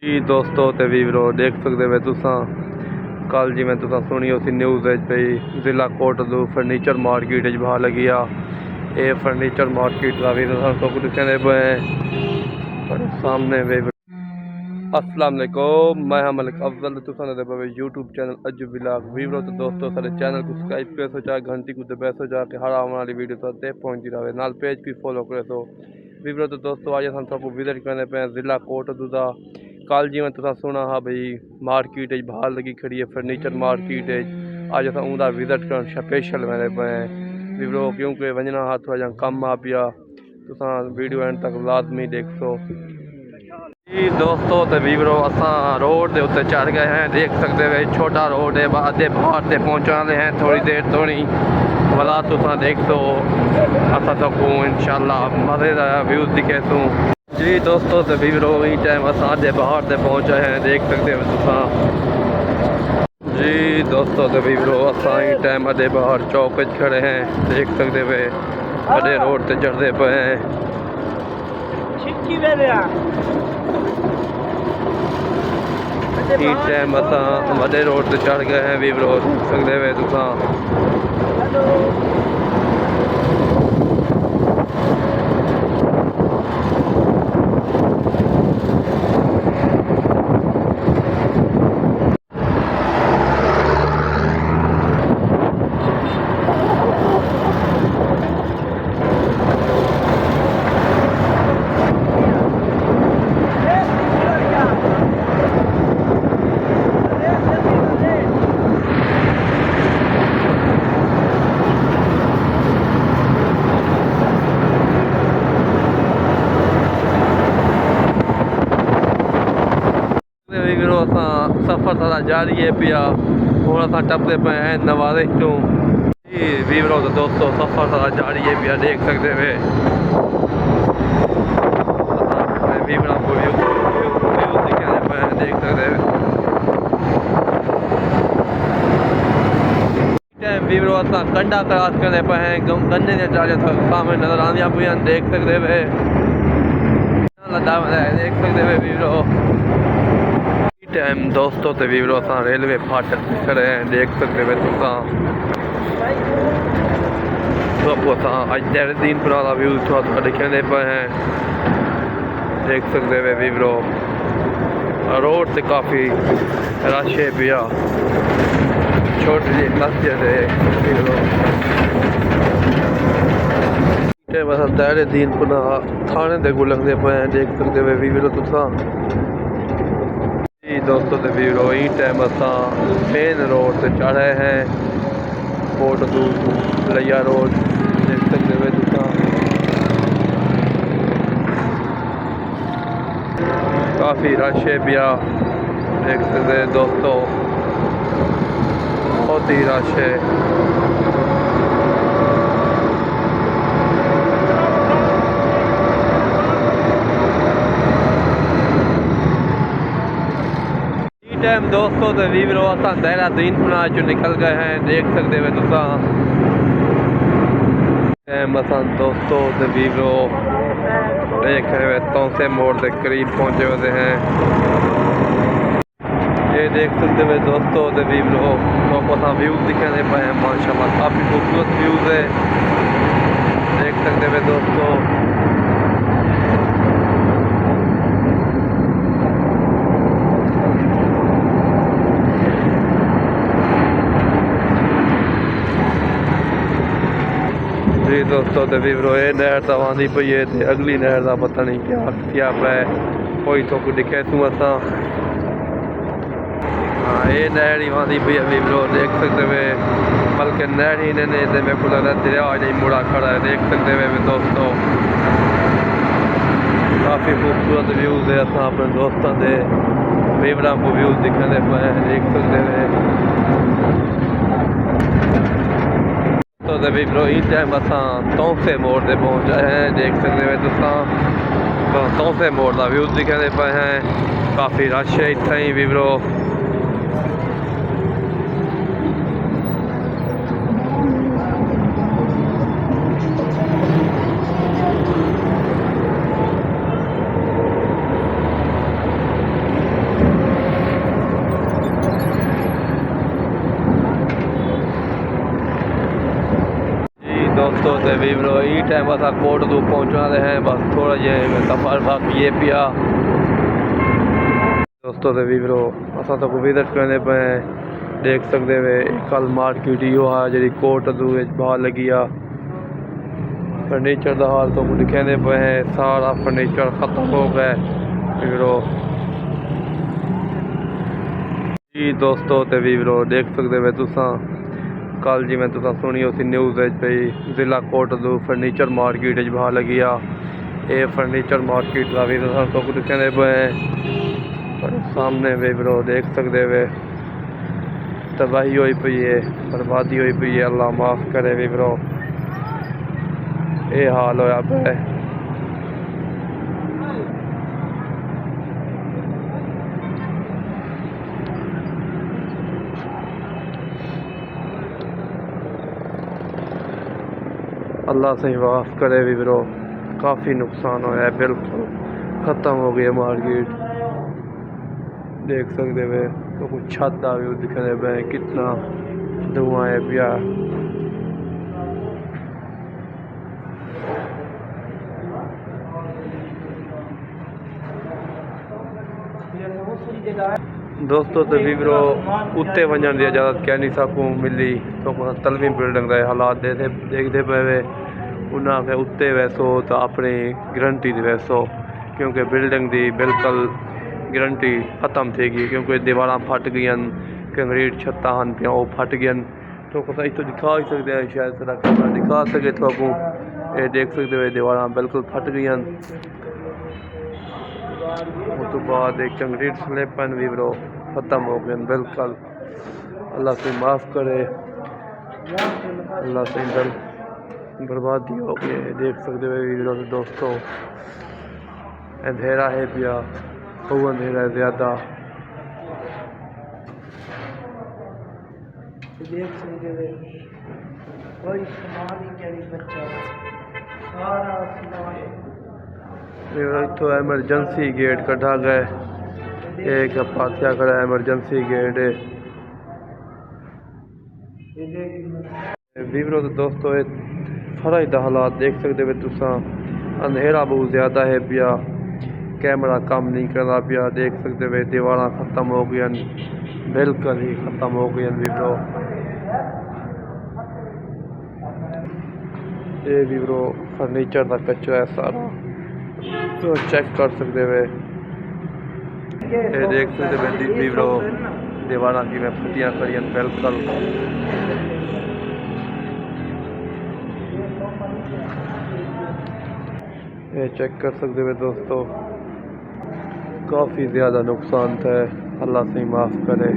जी दोस्तों ते वीरो देख सकते हो तुसा कल जिमें तुसा सुनी उसी न्यूज़ पई जिला कोटलू फर्नीचर मार्केट बाहर लगी आ ये फर्नीचर मार्केट का भी तो कुछ कहने पे सामने वे अस्सलाम वालेकुम मैं मलिक अफजल तुसा पे यूट्यूब चैनल अज विलाग वीरो तो दोस्तों सारे चैनल को सब्सक्राइब करे सो चाहे घंटी को दबा सो जाके हर आने वाली वीडियो तो तक पहुंचती रहे नाल पेज भी फॉलो करे सो वीरो तो दोस्तों आज हम सबको विजिट करने पे जिला कोटलू का कल जिमें तुसा सुना हा भाई मार्केट बाहर लगी खड़ी है फर्नीचर मार्केट अज अस उनका विजिट कर स्पेशल मैंने पे वीरो क्योंकि वजना हा थोड़ा जहा कम आ पिया तुसा वीडियो एंड तक लाजमी देख सो जी दोस्तों तो वीरो असा रोड के उत्ते चढ़ गए हैं देख सकते हो छोटा रोड है आधे बाहर से पहुँचने वाले हैं थोड़ी देर थोड़ी भला तुसा देख सो असा सबको इंशाल्लाह मज़ेदार व्यूज़ दिखे सूँ जी दोस्तों तो वीरो ई टाइम अस आधे बाहर से पहुँचे हैं देख सकते हो तुसा जी दोस्तों तो वीरो असा ई टाइम आधे बाहर चौक खड़े हैं देख सकते हुए आधे रोड से चढ़ते पे हैं इस टाइम असा वडे रोड से चढ़ गए हैं वीरो देख सकते हुए तुसा सफ़र सारा जारी है पिया हूँ अस टपते पे हैं नवाज़ तो जी वीरो तो दोस्तों सफ़र सारा जारी है पिया देख सकते हुए वीवरा को दिखाने पे हैं देख सकते हुए वीवरो असा कंडा क्रॉस करने पे हैं गन्ने ने चाले सामने नजर आंदियां पिया देख सकते हुए देख सकते हुए वीवरो टाइम दोस्तों तो वीवरो अस रेलवे फाटक खड़े हैं देख सकते हुए तुसा अज तेरे दिन पुराना व्यू थोड़ा दिखाने पे हैं देख सकते हुए वीवरो रोड से काफ़ी रश है भैया छोटी जी मस्जिद है बस तेरे दिन पुनः थाने दे को लगते पे हैं देख सकते हुए वीवरो तुसा दोस्तों तो वीरो ई टाइम असा मेन रोड से चढ़े हैं कोटलू लिया रोड देख सकते हुए तुसा काफ़ी रश है भैया देख सकते दोस्तों बहुत ही रश है टाइम दोस्तों तो वीवरो असा देहरादून पुना चो निकल गए हैं देख सकते हुए तुसा टाइम असा दोस्तों तो वीवरो देख रहे हुए तौसे मोड़ के करीब पहुंचे हुए हैं ये देख सकते हुए दोस्तों तो वीवरो तो व्यूज दिखाने पे हैं माशाल्लाह काफ़ी खूबसूरत व्यूज है देख सकते हुए दोस्तों जी दोस्तों तो वीवरो ये नहर तो आँदी पई है तो अगली नहर का पता नहीं क्या पे कोई तो को दिखे तू असा हाँ ये नहर ही आँदी पई है वीवरो देख सकते हुए बल्कि नहर ही नहीं तो मेरे को लग दरिया नहीं मुड़ा खड़ा है देख सकते हुए दोस्तों काफ़ी खूबसूरत व्यूज़ है असा अपने दोस्तों के वीवरा को व्यूज़ दिखाने पे देख सकते हुए तो वीवरो ई टाइम असा तौसे मोड़ से पहुँचे हैं देख सकते हुए तुसा तौसे मोड़ का व्यूज़ दिखाने पे हैं काफ़ी रश है इतना ही वीवरो वीवरो ई टाइम असा कोट तो पहुंचना है, बस थोड़ा जहा सफर बाकी है पिया दोस्तों। तो वीवरो असा तो विजिट करने पे देख सकते वे कल मार्केट ही जी कोट बाहर लगी आ फर्नीचर का हाल तो दिखाने पे है, सारा फर्नीचर खत्म हो गया वीवरो जी दोस्तों। तो वीवरो देख सकते वे तुसा कल जिमें तुसा सुनी उसी न्यूज़ पई जिला कोटलू फर्नीचर मार्केट बाहर लगी आ ये फर्नीचर मार्केट का भी तो दिखाने पे पर सामने वीवरो देख सकते वे तबाही हुई पई है, बर्बादी हुई पई है, अल्लाह माफ़ करे वीवरो ये हाल होया पे। अल्लाह से माफ़ करे वीवरो काफ़ी नुकसान होया है, बिल्कुल ख़त्म हो गई मार्केट देख सकते वे तो कुछ छत का व्यू दिखने पे कितना धुआं है पिया। दोस्तों तो वीवरो उत्ते वजन की इजाज़त कह नहीं सकूँ मिली तो तलवी बिल्डिंग के हालात देखते पे उन्हें उत्ते वैसो तो अपनी गारंटी दी वैसो क्योंकि बिल्डिंग की बिल्कुल गारंटी खत्म थी गई क्योंकि दीवार फट गई कंक्रीट छत्ता हैं पिया वो फट गई तो इतो दिखा ही सकते हैं, शायद सारा कैमरा दिखा सके तो अगू ये देख सकते हो दीवार बिल्कुल फट गई उस तो बाद एक कंक्रीट स्लैबन वीवरो ख़त्म हो गए बिल्कुल। अल्लाह से माफ़ करे, अल्लाह से बर्बादी हो गई देख सकते हो वीवरो दोस्तों अंधेरा है पिया वो अंधेरा है ज़्यादा देख सकते हो कोई सामान ही क्या नहीं बच्चा सारा सामान तो एमरजेंसी गेट कटा गए एक पाथिया खड़ा एमरजेंसी गेट वीवरो तो दोस्तों फर्ज का हालात देख सकते हो तुसा अंधेरा बहुत ज़्यादा है पिया कैमरा काम नहीं करता पिया देख सकते हो दीवार ख़त्म हो गई बिल्कुल ही ख़त्म हो गई वीवरो ये वीवरो फर्नीचर का कचरा है सारा तो चेक कर सकते हुए ये देख सकते हुए वीवरो दीवार की मैं फटियाँ खड़ी बिल्कुल ये चेक कर सकते हुए दोस्तों काफ़ी ज़्यादा नुकसान था, अल्लाह से माफ़ करे।